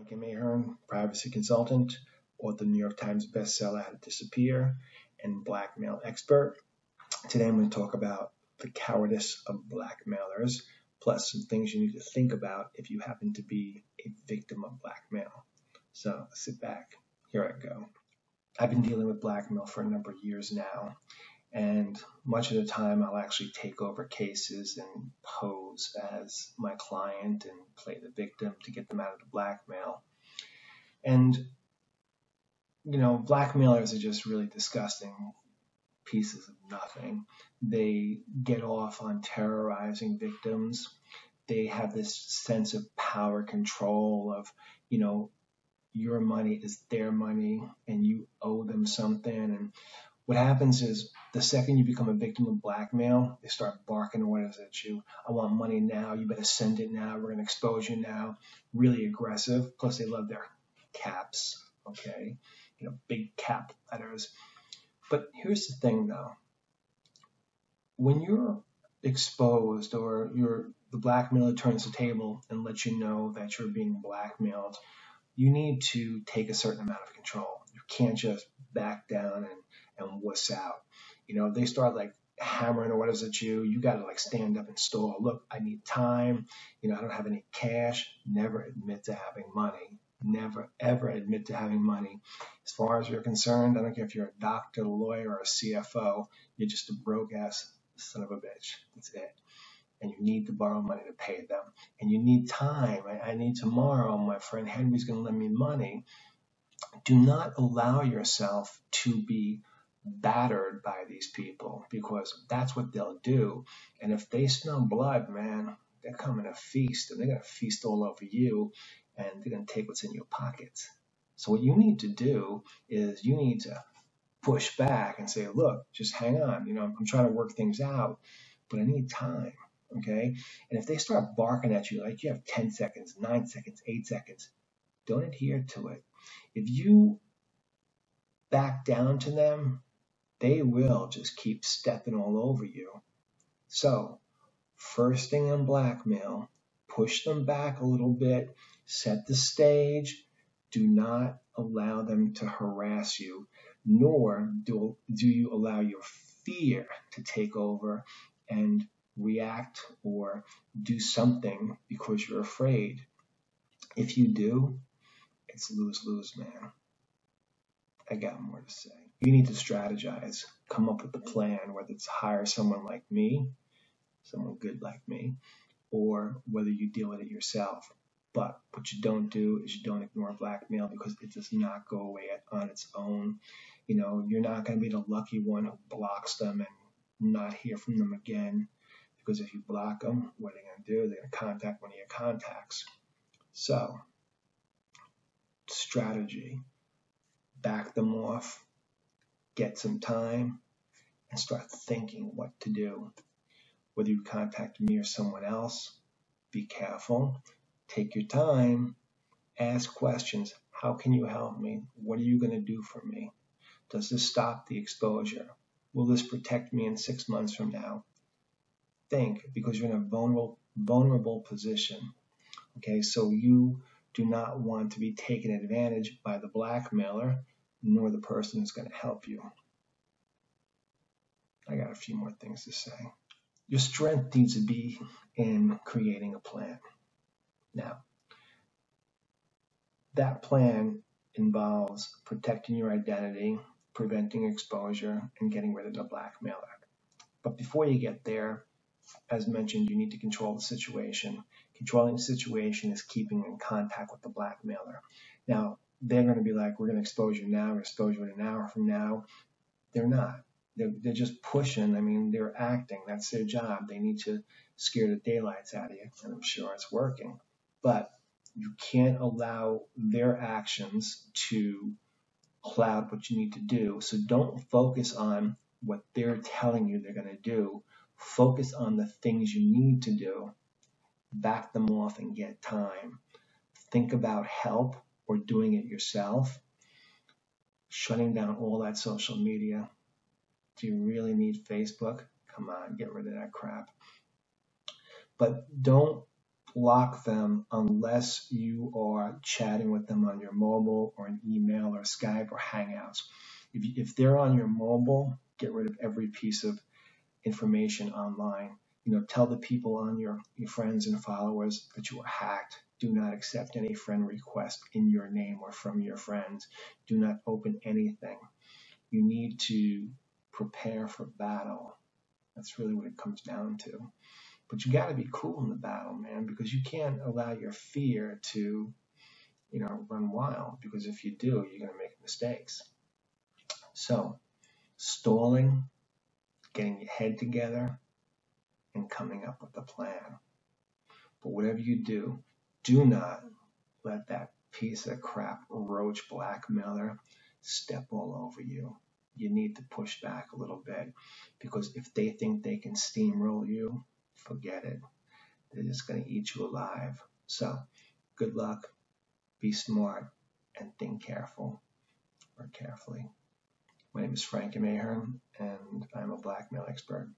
Frank M. Ahern, privacy consultant, author of the New York Times bestseller How to Disappear, and blackmail expert. Today I'm going to talk about the cowardice of blackmailers, plus some things you need to think about if you happen to be a victim of blackmail. So sit back, here I go. I've been dealing with blackmail for a number of years now, and much of the time I'll actually take over cases and pose as my client and play the victim to get them out of the blackmail. And, blackmailers are just really disgusting pieces of nothing. They get off on terrorizing victims. They have this sense of power control of, your money is their money and you owe them something. And what happens is the second you become a victim of blackmail, they start barking orders at you. I want money now. You better send it now. We're going to expose you now. Really aggressive. Plus, they love their caps, okay? Big cap letters. But here's the thing, though. When you're exposed or the blackmailer turns the table and lets you know that you're being blackmailed, you need to take a certain amount of control. You can't just back down and wuss out. They start hammering orders at you. You got to stand up and stall. Look, I need time. I don't have any cash. Never admit to having money. Never, ever admit to having money. As far as you're concerned, I don't care if you're a doctor, a lawyer, or a CFO, you're just a broke-ass son of a bitch. That's it. And you need to borrow money to pay them. And you need time. I need tomorrow. My friend Henry's going to lend me money. Do not allow yourself to be battered by these people, because that's what they'll do. And if they smell blood, man, they're coming to feast, and they're going to feast all over you, and they're going to take what's in your pockets. So what you need to do is you need to push back and say, look, just hang on. I'm trying to work things out, but I need time. Okay. And if they start barking at you, like you have 10 seconds, 9 seconds, 8 seconds, don't adhere to it. If you back down to them, they will just keep stepping all over you. So first thing in blackmail, push them back a little bit, set the stage. Do not allow them to harass you, nor do you allow your fear to take over and react or do something because you're afraid. If you do, it's lose-lose, man. I got more to say. You need to strategize, come up with a plan, whether it's hire someone like me, someone good like me, or whether you deal with it yourself. But what you don't do is you don't ignore blackmail, because it does not go away on its own. You're not going to be the lucky one who blocks them and not hear from them again. Because if you block them, what are they going to do? They're going to contact one of your contacts. So, strategy. Back them off. Get some time. And start thinking what to do. Whether you contact me or someone else, be careful. Take your time. Ask questions. How can you help me? What are you going to do for me? Does this stop the exposure? Will this protect me in 6 months from now? Think, because you're in a vulnerable position. Okay, so you do not want to be taken advantage by the blackmailer, nor the person who's going to help you. I got a few more things to say. Your strength needs to be in creating a plan. Now, that plan involves protecting your identity, preventing exposure, and getting rid of the blackmailer. But before you get there, as mentioned, you need to control the situation. Controlling the situation is keeping in contact with the blackmailer. Now, they're going to be like, we're going to expose you now, we're going to expose you in an hour from now. They're not. They're just pushing. They're acting. That's their job. They need to scare the daylights out of you, and I'm sure it's working. But you can't allow their actions to cloud what you need to do. So don't focus on what they're telling you they're going to do. Focus on the things you need to do. Back them off and get time. Think about help or doing it yourself. Shutting down all that social media. Do you really need Facebook? Come on, get rid of that crap. But don't block them unless you are chatting with them on your mobile or an email or Skype or Hangouts. If they're on your mobile, get rid of every piece of information online. Tell the people on your friends and followers that you were hacked. Do not accept any friend request in your name or from your friends. Do not open anything. You need to prepare for battle. That's really what it comes down to. But you got to be cool in the battle, man, because you can't allow your fear to, run wild. Because if you do, you're going to make mistakes. So, stalling, getting your head together, and coming up with a plan. But whatever you do not let that piece of crap roach blackmailer step all over you. You need to push back a little bit, because if they think they can steamroll you, forget it. They're just going to eat you alive. So, good luck, be smart, and think carefully. My name is Frank Mahern, and I'm a blackmail expert.